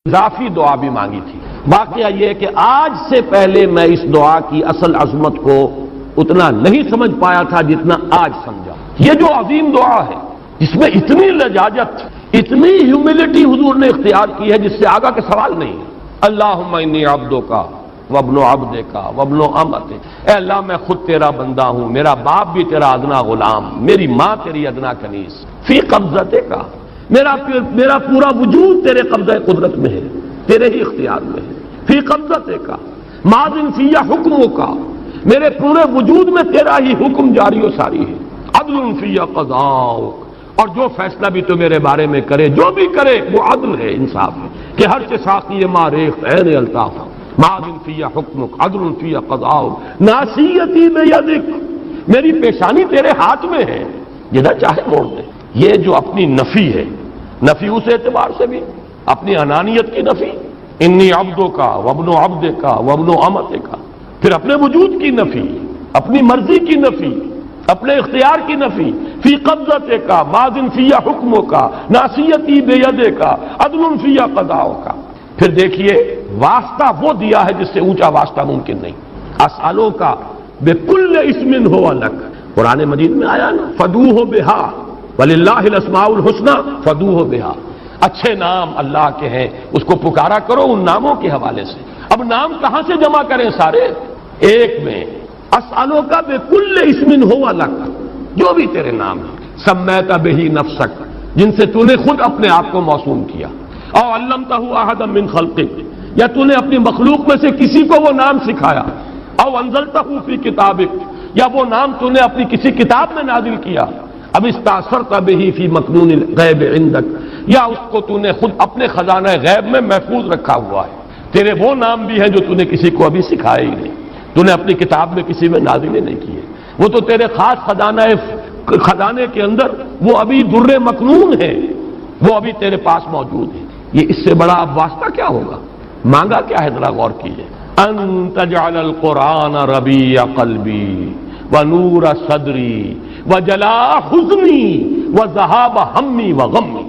اضافی دعا بھی مانگی تھی۔ واقعہ یہ کہ آج سے پہلے میں اس دعا کی اصل عظمت کو اتنا نہیں سمجھ پایا تھا جتنا آج سمجھا۔ یہ جو عظیم دعا ہے جس میں اتنی لجاجت، اتنی ہیوملٹی حضور نے اختیار کی ہے جس سے آگا کے سوال نہیں ہے۔ اللہم انی عبدک وابن عبدک وابن امتک، اے اللہ میں خود تیرا بندہ ہوں، میرا باپ بھی تیرا ادنا غلام، میری ماں تیری ادنا کنیز، فی قبضتک، میرا پورا وجود تیرے قبضہ قدرت میں ہے، تیرے ہی اختیار میں ہے، فی قبضتک ماضٍ فی حکمک، میرے پورے وجود میں تیرا ہی حکم جاری و ساری ہے، عدل فی قضاؤک، اور جو فیصلہ بھی تو میرے بارے میں کرے، جو بھی کرے وہ عدل ہے، انصاف ہے، کہ ہر سے ساقی ما ریخت عین الطاف، ماضٍ فی حکمک عدل فی قضاؤک، ناصیتی بیدک، میری پیشانی تیرے ہاتھ میں ہے، جدھر چاہے موڑ دے۔ یہ جو اپنی نفی ہے، نفی اس اعتبار سے بھی اپنی انانیت کی نفی، انی عبدک وابن عبدک وابن امتک، پھر اپنے وجود کی نفی، اپنی مرضی کی نفی، اپنے اختیار کی نفی، فی قبضتک ماضٍ فی حکمک ناصیتی بیدک عدل فی قضاؤک۔ پھر دیکھیے واسطہ وہ دیا ہے جس سے اونچا واسطہ ممکن نہیں، اسألوک بکل اسم ہو لک، قرآن مجید میں آیا نا، فدوہ بہا وَلِلَّهِ الْأَسْمَاءُ الْحُسْنَى فَدُوهُ بِهَا، اچھے نام اللہ کے ہیں، اس کو پکارا کرو ان ناموں کے حوالے سے۔ اب نام کہاں سے جمع کریں سارے؟ ایک میں، اسألوک بکل اسم ہو لک، جو بھی تیرے نام ہیں، سمیت بہ نفسک، جن سے تو نے خود اپنے آپ کو موسوم کیا، او علمتہ احدا من خلقک، یا تو نے اپنی مخلوق میں سے کسی کو وہ نام سکھایا، او انزلتہ فی کتابک، یا وہ نام تو نے اپنی کسی کتاب میں نازل کیا، اب استاثرت بہ فی مکنون الغیب عندک، یا اس کو تو نے خود اپنے خزانہ غیب میں محفوظ رکھا ہوا ہے۔ تیرے وہ نام بھی ہیں جو تو نے کسی کو ابھی سکھائے ہی نہیں، تو نے اپنی کتاب میں کسی میں نازل ہی نہیں کیے، وہ تو تیرے خاص خزانے کے اندر وہ ابھی در مکنون ہے، وہ ابھی تیرے پاس موجود ہے۔ یہ اس سے بڑا اب واسطہ کیا ہوگا؟ مانگا کیا ہے ذرا غور کیجئے، ان تجعل القرآن ربیع قلبی ونور صدری وجلاء حزنی وذہاب ہمی وغمی،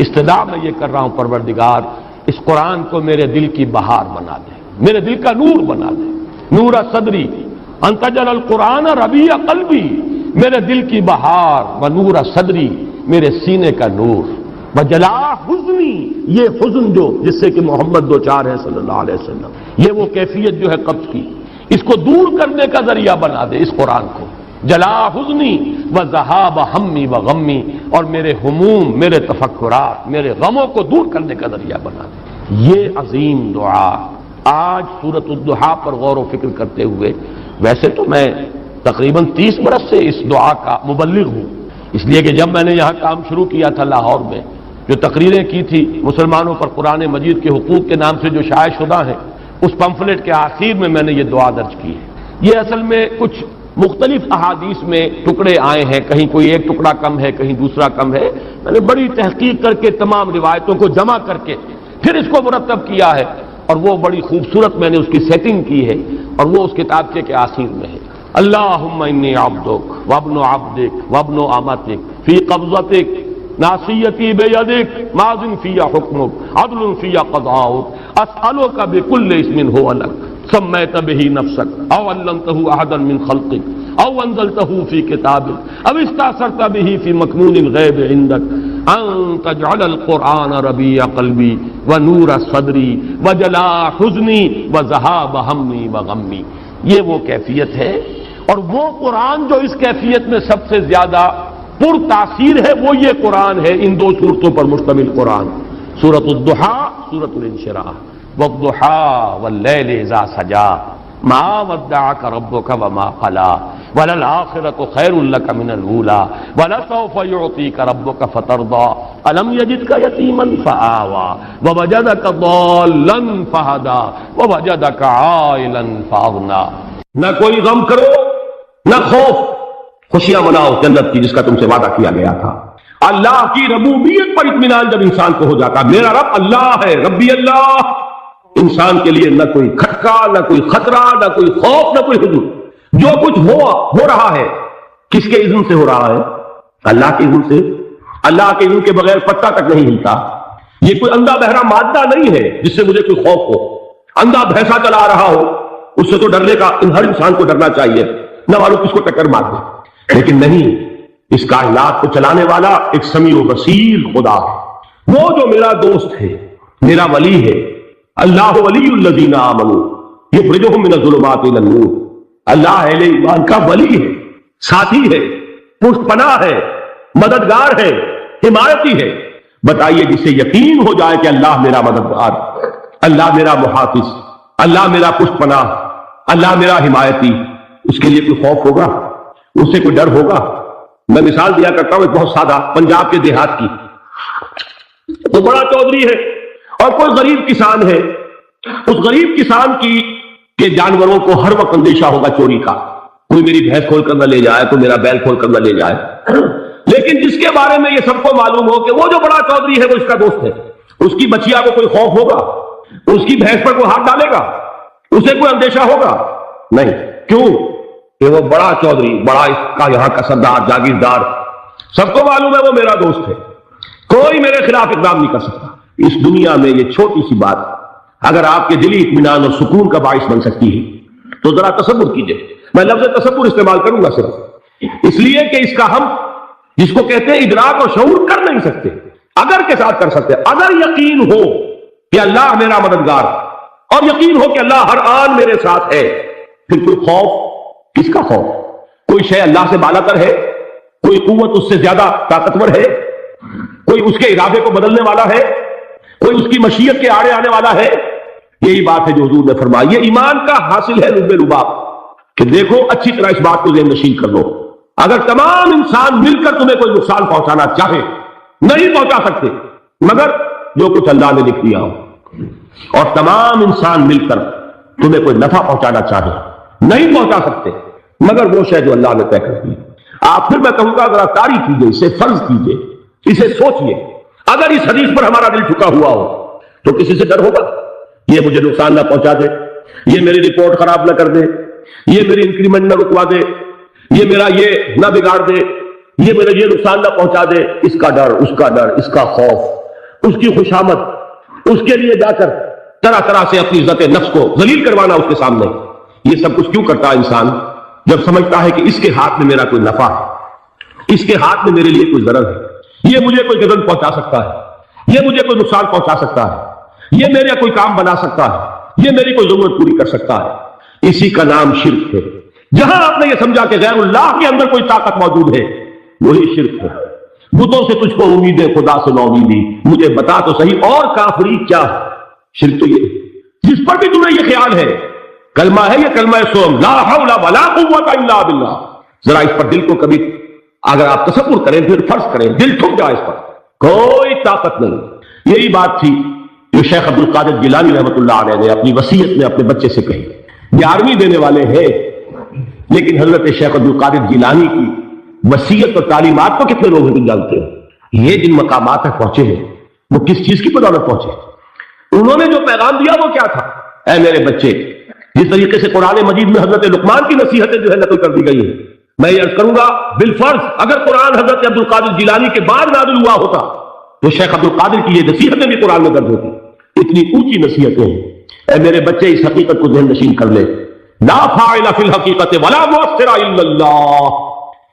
استدعا میں یہ کر رہا ہوں پروردگار اس قرآن کو میرے دل کی بہار بنا دے، میرے دل کا نور بنا دے، نور صدری، ان تجعل القرآن ربیع قلبی، میرے دل کی بہار، ونور صدری، میرے سینے کا نور، وجلاء حزنی، یہ حزن جو جس سے کہ محمد دو چار ہے صلی اللہ علیہ وسلم، یہ وہ کیفیت جو ہے قبض کی، اس کو دور کرنے کا ذریعہ بنا دے اس قرآن کو، جلا حزنی و ذہاب ہمی و غمی، اور میرے ہموم، میرے تفکرات، میرے غموں کو دور کرنے کا ذریعہ بنا دے۔ یہ عظیم دعا آج سورۃ الضحیٰ پر غور و فکر کرتے ہوئے، ویسے تو میں تقریباً 30 برس سے اس دعا کا مبلغ ہوں، اس لیے کہ جب میں نے یہاں کام شروع کیا تھا لاہور میں، جو تقریریں کی تھی مسلمانوں پر قرآن مجید کے حقوق کے نام سے جو شائع شدہ ہیں، اس پمفلٹ کے آخر میں نے یہ دعا درج کی ہے۔ یہ اصل میں کچھ مختلف احادیث میں ٹکڑے آئے ہیں، کہیں کوئی ایک ٹکڑا کم ہے، کہیں دوسرا کم ہے، میں نے بڑی تحقیق کر کے تمام روایتوں کو جمع کر کے پھر اس کو مرتب کیا ہے، اور وہ بڑی خوبصورت میں نے اس کی سیٹنگ کی ہے، اور وہ اس کتابچے کے آخر میں ہے۔ اللہم انی عبدک وابن عبدک وابن امتک فی قبضتک ناصیتی بیدک ماضٍ فی حکمک عدل فی قضاؤک، اسألک بکل اسم هو لک سمیت بہ نفسک او علمتہ احدا من خلقک او انزلتہ فی کتابک او استاثرت بہ فی مکنون الغیب عندک ان تجعل القرآن ربیع قلبی ونور صدری وجلاء حزنی وذہاب ہمی وغمی۔ یہ وہ کیفیت ہے، اور وہ قرآن جو اس کیفیت میں سب سے زیادہ پر تاثیر ہے وہ یہ قرآن ہے، ان دو صورتوں پر مشتمل قرآن، سورۃ الضحیٰ، سورۃ الانشراح، والضحیٰ واللیل اذا سجا ما ودعک ربک وما قلی وللآخرۃ خیر لک من الاولی ولسوف یعطیک ربک فترضی الم یجدک یتیما فآوی ووجدک ضالا فہدی ووجدک عائلا فاغنی۔ نہ کوئی غم کرو نہ خوف، خوشیاں مناؤ جنت کی جس کا تم سے وعدہ کیا گیا تھا۔ اللہ کی ربوبیت پر اطمینان جب انسان کو ہو جاتا، میرا رب اللہ ہے، ربی اللہ، انسان کے لیے نہ کوئی کھٹکا، نہ کوئی خطرہ، نہ کوئی خوف، نہ کوئی حزن۔ جو کچھ ہو رہا ہے کس کے اذن سے ہو رہا ہے؟ اللہ کے اذن سے۔ اللہ کے اذن کے بغیر پتا تک نہیں ہلتا۔ یہ کوئی اندھا بہرا مادہ نہیں ہے جس سے مجھے کوئی خوف ہو. اندھا بھینسا چلا رہا ہو اس سے تو ڈرنے کا ہر انسان کو ڈرنا چاہیے، نہ معلوم کس کو ٹکر مار دے. لیکن نہیں، اس کائنات کو چلانے والا ایک سمیع و بصیر خدا ہے. وہ جو میرا دوست ہے، میرا ولی ہے. اللہ ولی الذین آمنوا یخرجہم من الظلمات الی النور. اللہ اہل ایمان کا ولی ہے، ساتھی ہے، پشت پناہ ہے، مددگار ہے، حمایتی ہے. بتائیے جسے یقین ہو جائے کہ اللہ میرا مددگار، اللہ میرا محافظ، اللہ میرا پشت پناہ، اللہ میرا حمایتی، اس کے لیے کوئی خوف ہوگا؟ اس سے کوئی ڈر ہوگا؟ میں مثال دیا کرتا ہوں ایک بہت سادہ، پنجاب کے دیہات کی. تو بڑا چودھری ہے اور کوئی غریب کسان ہے. اس غریب کسان کی کہ جانوروں کو ہر وقت اندیشہ ہوگا چوری کا، کوئی میری بھینس کھول کر نہ لے جائے، کوئی میرا بیل کھول کر نہ لے جائے. لیکن جس کے بارے میں یہ سب کو معلوم ہو کہ وہ جو بڑا چودھری ہے وہ اس کا دوست ہے، اس کی بچیا کو کوئی خوف ہوگا؟ اس کی بھینس پر کوئی ہاتھ ڈالے گا؟ اسے کوئی اندیشہ ہوگا؟ نہیں. کیوں؟ کہ وہ بڑا چودھری، بڑا اس کا یہاں کا سردار، جاگیردار، سب کو معلوم ہے وہ میرا دوست ہے، کوئی میرے خلاف اقدام نہیں کر سکتا. اس دنیا میں یہ چھوٹی سی بات اگر آپ کے دلی اطمینان اور سکون کا باعث بن سکتی ہے تو ذرا تصور کیجئے. میں لفظ تصور استعمال کروں گا صرف اس لیے کہ اس کا ہم جس کو کہتے ہیں ادراک اور شعور کر نہیں سکتے. اگر کے ساتھ کر سکتے، اگر یقین ہو کہ اللہ میرا مددگار اور یقین ہو کہ اللہ ہر آن میرے ساتھ ہے، پھر کوئی خوف؟ کس کا خوف؟ کوئی شے اللہ سے بالا تر ہے؟ کوئی قوت اس سے زیادہ طاقتور ہے؟ کوئی اس کے ارادے کو بدلنے والا ہے؟ کوئی اس کی مشیت کے آڑے آنے والا ہے؟ یہی بات ہے جو حضور نے فرمائی. یہ ایمان کا حاصل ہے لب لباب کہ دیکھو اچھی طرح اس بات کو ذہن نشین کر لو. اگر تمام انسان مل کر تمہیں کوئی نقصان پہنچانا چاہے نہیں پہنچا سکتے مگر جو کچھ اللہ نے لکھ دیا ہو، اور تمام انسان مل کر تمہیں کوئی نفع پہنچانا چاہے نہیں پہنچا سکتے مگر وہ شے جو اللہ نے طے کر دی. آپ پھر میں کہوں گا ذرا طاری کیجئے، اسے فرض کیجئے، اسے سوچئے. اگر اس حدیث پر ہمارا دل جھکا ہوا ہو تو کسی سے ڈر ہوگا؟ یہ مجھے نقصان نہ پہنچا دے، یہ میری رپورٹ خراب نہ کر دے، یہ میری انکریمنٹ نہ رکوا دے، یہ میرا یہ نہ بگاڑ دے، یہ میرا یہ نقصان نہ پہنچا دے. اس کا ڈر، اس کا ڈر، اس کا خوف، اس کی خوشامد، اس کے لیے جا کر طرح طرح سے اپنی عزت نفس کو ذلیل کروانا اس کے سامنے. یہ سب کچھ کیوں کرتا ہے انسان؟ جب سمجھتا ہے کہ اس کے ہاتھ میں میرا کوئی نفع ہے، اس کے ہاتھ میں میرے لیے کوئی ضرر ہے، یہ مجھے کوئی جذب پہنچا سکتا ہے، یہ مجھے کوئی نقصان پہنچا سکتا ہے، یہ میرا کوئی کام بنا سکتا ہے، یہ میری کوئی ضرورت پوری کر سکتا ہے. اسی کا نام شرک ہے. جہاں آپ نے یہ سمجھا کہ غیر اللہ کے اندر کوئی طاقت موجود ہے وہی شرک ہے. بتوں سے تجھ کو امید ہے، خدا سے نو امیدی، مجھے بتا تو صحیح اور کافری کیا ہے؟ شرک تو یہ جس پر بھی تمہیں یہ خیال ہے کلمہ ہے، یہ کلمہ سوم لا حول ولا قوت الا باللہ. ذرا اس پر دل کو کبھی اگر آپ تصور کریں پھر فرض کریں دل ٹھک جائے، اس پر کوئی طاقت نہیں. یہی بات تھی جو شیخ عبد القادر جیلانی رحمۃ اللہ علیہ نے اپنی وصیت میں اپنے بچے سے کہی. 11ویں دینے والے ہیں لیکن حضرت شیخ عبد القادر جیلانی کی وصیت اور تعلیمات کو کتنے لوگ نہیں جانتے ہیں؟ یہ جن مقامات تک پہنچے ہیں وہ کس چیز کی بدولت پہنچے؟ انہوں نے جو پیغام دیا وہ کیا تھا؟ اے میرے بچے، جس طریقے سے قرآن مجید میں حضرت لقمان کی نصیحتیں جو ہے نقل کر دی گئی ہیں، میں یہ عرض کروں گا بالفرض اگر قرآن حضرت عبد القادر جیلانی کے بعد نازل ہوا ہوتا تو شیخ عبد القادر کی یہ نصیحتیں بھی قرآن میں درج ہوتی. اتنی اونچی نصیحتیں ہیں. اے میرے بچے، اس حقیقت کو ذہن نشین کر لے، لا فاعل فی الحقیقت ولا مؤثر الا اللہ.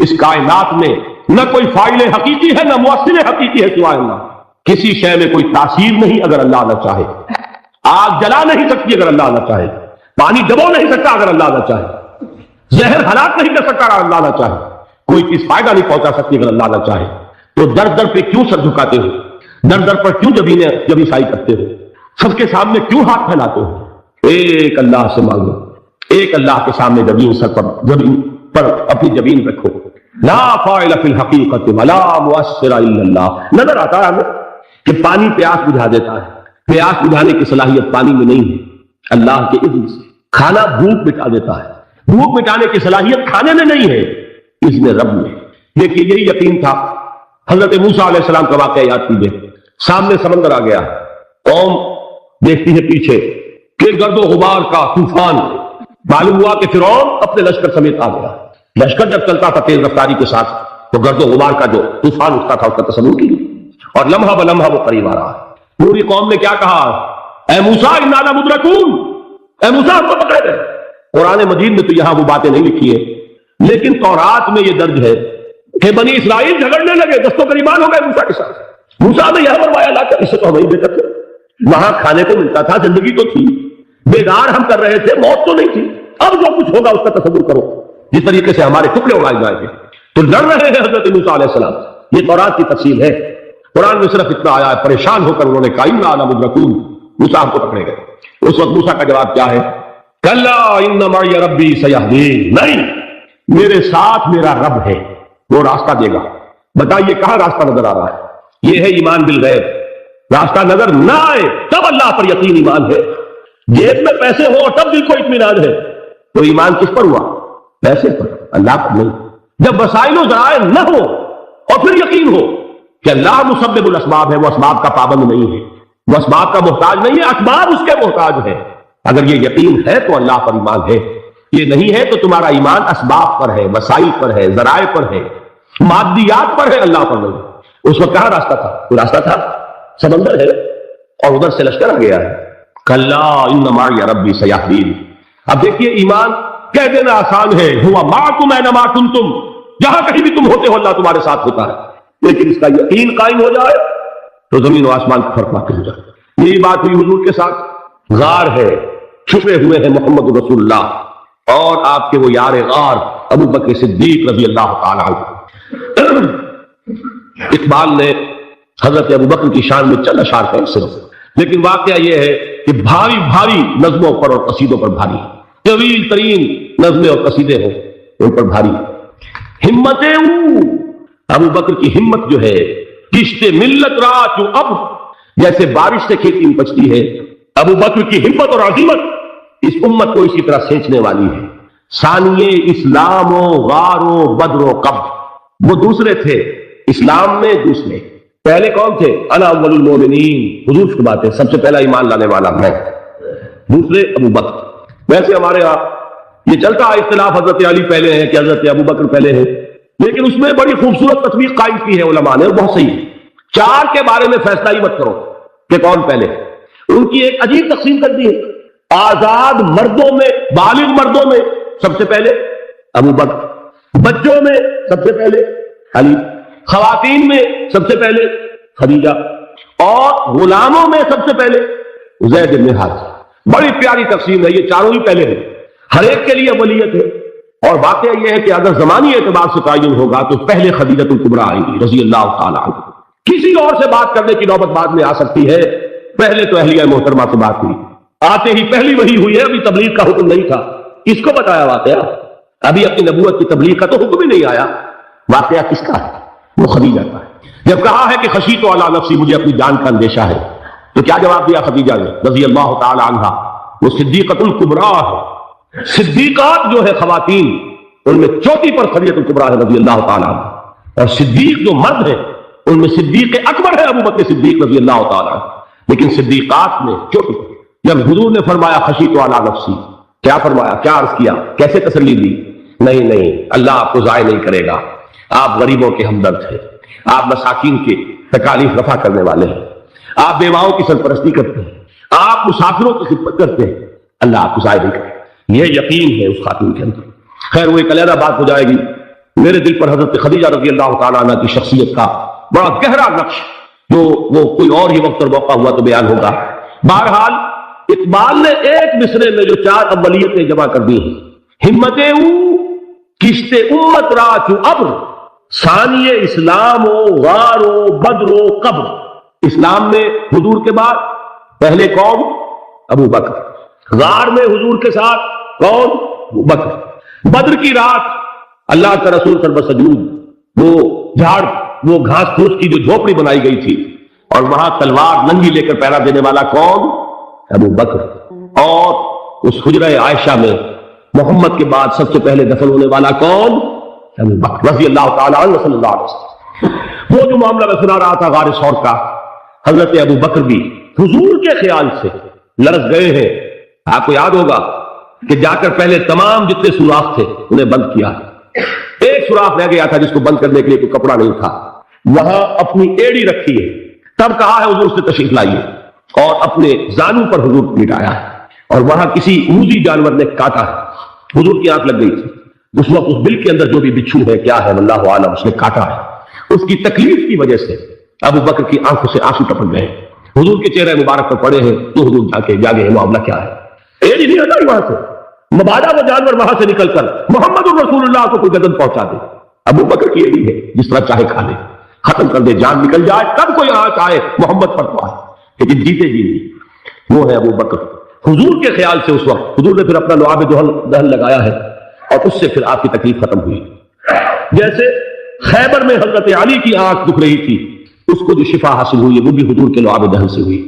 اس کائنات میں نہ کوئی فاعل حقیقی ہے نہ مؤثر حقیقی ہے سوائے اللہ. کسی شے میں کوئی تاثیر نہیں اگر اللہ نہ چاہے. آگ جلا نہیں سکتی اگر اللہ نہ چاہے، پانی ڈبو نہیں سکتا اگر اللہ نہ چاہے، زہر ہلاک نہیں کر سکتا اگر اللہ نہ چاہے، کوئی چیز فائدہ نہیں پہنچا سکتی اگر اللہ نہ چاہے. تو در در پہ کیوں سر جھکاتے ہو؟ در در پر کیوں جبیں سائی کرتے ہو؟ سب کے سامنے کیوں ہاتھ پھیلاتے ہو؟ ایک اللہ سے مانگو، ایک اللہ کے سامنے زمین پر اپنی جبین رکھو. لا فاعل فی الحقیقت ولا مؤثر الا اللہ. نظر آتا ہے ہمیں کہ پانی پیاس بجھا دیتا ہے، پیاس بجھانے کی صلاحیت پانی میں نہیں ہے، اللہ کے اذن سے. کھانا بھوک مٹا دیتا ہے، بھوک مٹانے کی صلاحیت کھانے میں نہیں ہے، اذن رب میں. دیکھیے یہی یقین تھا. حضرت موسیٰ علیہ السلام کا واقعہ یاد کیجیے. سامنے سمندر آ گیا، قوم دیکھتی ہے پیچھے کہ گرد و غبار کا طوفان. معلوم ہوا کہ فرعون اپنے لشکر سمیت آ گیا. لشکر جب چلتا تھا تیز رفتاری کے ساتھ تو گرد و غبار کا جو طوفان اٹھتا تھا اس کا تصور کیجیے، اور لمحہ بلمحہ وہ قریب آ رہا ہے. پوری قوم نے کیا کہا؟ اے موسیٰ انا لمدرکون، اے موسیٰ ہم کو پکڑے گئے۔ قرآن مجید میں تو یہاں وہ باتیں نہیں لکھی ہیں، لیکن تورات میں یہ درج ہے کہ بنی اسرائیل جھگڑنے لگے، دستوں قریبان ہو گئے موسیٰ کے ساتھ۔ موسیٰ نے یہاں فرمایا لا کر، اس سے تو ہمیں بے تھے، وہاں کھانے کو ملتا تھا، زندگی تو تھی، بیدار ہم کر رہے تھے، موت تو نہیں تھی، اب جو کچھ ہوگا اس کا تصور کرو، جس طریقے سے ہمارے ٹکڑے اڑائے جائیں گے۔ تو لڑ رہے ہیں حضرت موسیٰ علیہ السلام، یہ تورات کی تفصیل ہے۔ قرآن میں صرف اتنا آیا ہے، پریشان ہو کر انہوں نے کہا انا لمدرکون، موسیٰ ہم کو پکڑے گئے۔ اس وقت موسیٰ کا جواب کیا ہے؟ کلا ان معی ربی سیہدین، نہیں، میرے ساتھ میرا رب ہے، وہ راستہ دے گا۔ بتائیے کہاں راستہ نظر آ رہا ہے؟ یہ ہے ایمان بالغیب۔ راستہ نظر نہ آئے تب اللہ پر یقین ایمان ہے۔ جیب میں پیسے ہو تب بھی کوئی اطمینان ہے، تو ایمان کس پر ہوا؟ پیسے پر، اللہ پر نہیں۔ جب وسائل و ذرائع نہ ہو اور پھر یقین ہو کہ اللہ مسبب الاسباب ہے، وہ اسباب کا پابند نہیں ہے، وہ اسباب کا محتاج نہیں ہے، اسباب اس کے محتاج ہے۔ اگر یہ یقین ہے تو اللہ پر ایمان ہے، یہ نہیں ہے تو تمہارا ایمان اسباب پر ہے، وسائل پر ہے، ذرائع پر ہے، مادیات پر ہے، اللہ پر نہیں۔ اس وقت کہاں راستہ تھا؟ کوئی راستہ تھا؟ سمندر ہے اور ادھر سے لشکر آ گیا ہے۔ کلا ان معی ربی سیہدین۔ اب دیکھیے ایمان کہہ دینا آسان ہے، ہوا معکم اینما کنتم، جہاں کہیں بھی تم ہوتے ہو اللہ تمہارے ساتھ ہوتا ہے، لیکن اس کا یقین قائم ہو جائے تو زمین و آسمان کا فرق واقع ہو جائے۔ یہی بات ہوئی حضور کے ساتھ، غار ہے، چھپے ہوئے ہیں محمد رسول اللہ اور آپ کے وہ یار غار ابو بکر صدیق رضی اللہ تعالی عنہ۔ اقبال نے حضرت ابو بکر کی شان میں چند اشعار کہے صرف، لیکن واقعہ یہ ہے کہ بھاری بھاری نظموں پر اور قصیدوں پر بھاری، طویل ترین نظمیں اور قصیدے ہوں ان پر بھاری۔ ہمتیں ابو بکر کی ہمت جو ہے، کشت ملت را چو اب، جیسے بارش سے کھیتی اپجتی ہے، ابو بکر کی ہمت اور عظیمت اس امت کو اسی طرح سینچنے والی ہے۔ ثانیے اسلام و غار و بدر و قبر، وہ دوسرے تھے اسلام میں، دوسرے پہلے کون تھے؟ انا اول المومنین، حضور کی بات ہے، سب سے پہلا ایمان لانے والا میں، دوسرے ابو بکر۔ ویسے ہمارے ہاں یہ چلتا ہے اختلاف، حضرت علی پہلے ہیں کہ حضرت ابو بکر پہلے ہیں، لیکن اس میں بڑی خوبصورت تصویر قائم کی ہے علماء نے، بہت صحیح ہے۔ چار کے بارے میں فیصلہ ہی مت کرو کہ کون پہلے، ان کی ایک عجیب تقسیم کر دی ہے۔ آزاد مردوں میں، بالغ مردوں میں سب سے پہلے ابو بکر، بچوں میں سب سے پہلے علی، خواتین میں سب سے پہلے خدیجہ، اور غلاموں میں سب سے پہلے زید بن حارثہ۔ بڑی پیاری تقسیم ہے، یہ چاروں ہی پہلے ہیں، ہر ایک کے لیے ولیت ہے۔ اور واقعہ یہ ہے کہ اگر زمانی اعتبار سے تعین ہوگا تو پہلے خدیجہ الکبریٰ آئیں گی رضی اللہ تعالی عنہ۔ کسی اور سے بات کرنے کی نوبت بعد میں آ سکتی ہے، پہلے تو اہلیہ محترمہ سے بات ہوئی، آتے ہی پہلی وہی ہوئی ہے، ابھی تبلیغ کا حکم نہیں تھا۔ کس کو بتایا واقعہ؟ ابھی اپنی نبوت کی تبلیغ کا تو حکم ہی نہیں آیا۔ واقعہ کس کا ہے؟ وہ خدیجہ کا ہے۔ جب کہا ہے کہ خشیت علی نفسی، مجھے اپنی جان کا اندیشہ ہے، تو کیا جواب دیا خدیجہ نے رضی اللہ تعالی عنہا؟ وہ صدیقۃ الکبریٰ ہے، صدیقات جو ہے خواتین ان میں چوٹی پر خدیجہ الکبریٰ ہے رضی اللہ تعالی عنہ، اور صدیق جو مرد ہے ان میں صدیق اکبر ہے ابو بکر صدیق رضی اللہ تعالی عنہ، لیکن صدیقات میں چوٹی پر۔ جب حضور نے فرمایا خشیت علی نفسی، کیا فرمایا، کیا عرض کیا، کیسے تسلی دی؟ نہیں، اللہ آپ کو ضائع نہیں کرے گا، آپ غریبوں کے ہمدرد ہیں، آپ مساکین کے تکالیف رفع کرنے والے ہیں، آپ بیواؤں کی سرپرستی کرتے ہیں، آپ مسافروں کی خدمت کرتے ہیں، اللہ آپ کو ضائع نہیں کرے گا۔ یہ یقین ہے اس خاتون کے اندر۔ خیر وہ ایک علیحدہ بات ہو جائے گی، میرے دل پر حضرت خدیجہ رضی اللہ تعالیٰ عنہ کی شخصیت کا بڑا گہرا نقش، جو وہ کوئی اور ہی وقت اور موقع ہوا تو بیان ہوگا۔ بہرحال اقبال نے ایک مصرے میں جو چار اولیتیں جمع کر دی ہیں، ہمتیں کشت امت را چو ابر، ثانی اسلام و غار و بدر و قبر۔ اسلام میں حضور کے بعد پہلے کون؟ ابو بکر۔ غار میں حضور کے ساتھ کون؟ ابو بکر۔ بدر کی رات اللہ کا رسول سر بسجود، وہ گھاس پھوس کی جو جھوپڑی بنائی گئی تھی، اور وہاں تلوار ننگی لے کر پہرا دینے والا کون؟ ابو بکر۔ اور اس حجرہ عائشہ میں محمد کے بعد سب سے پہلے دفن ہونے والا کون؟ ابو بکر رضی اللہ تعالیٰ عنہ صلی اللہ علیہ وسلم۔ وہ جو معاملہ میں سنا رہا تھا غار ثور کا، حضرت ابو بکر بھی حضور کے خیال سے لرز گئے ہیں۔ آپ کو یاد ہوگا کہ جا کر پہلے تمام جتنے سوراخ تھے انہیں بند کیا، ایک سوراخ رہ گیا تھا جس کو بند کرنے کے لیے کوئی کپڑا نہیں تھا، وہاں اپنی ایڑی رکھی ہے، تب کہا ہے حضور سے تشریف لائیے، اور اپنے زانو پر حضور لٹایا ہے، اور وہاں کسی موذی جانور نے کاٹا ہے، حضور کی آنکھ لگ گئی تھی اس وقت، اس بل کے اندر جو بھی بچھو ہے کیا ہے اللہ عالم، اس نے کاٹا ہے، اس کی تکلیف کی وجہ سے ابو بکر کی آنکھوں سے آنسو ٹپک گئے، حضور کے چہرے مبارک پر پڑے ہیں، تو حضور جاگے معاملہ کیا ہے، ایج نہیں ہٹائی وہاں سے، مبادہ وہ جانور وہاں سے نکل کر محمد الرسول اللہ کو کوئی گردن پہنچا دے، ابو بکر کی یہی ہے، جس طرح چاہے کھا لے، ختم کر دے، جان نکل جائے تب کوئی آنچ آئے محمد پر تو آئے، لیکن جیتے جی نہیں، وہ ہے ابو بکر۔ حضور کے خیال سے اس وقت حضور نے پھر اپنا لعاب دہن لگایا ہے، اور اس سے پھر آپ کی تکلیف ختم ہوئی۔ جیسے خیبر میں حضرت علی کی آنکھ دکھ رہی تھی، اس کو جو شفا حاصل ہوئی وہ بھی حضور کے لعاب دہن سے ہوئی۔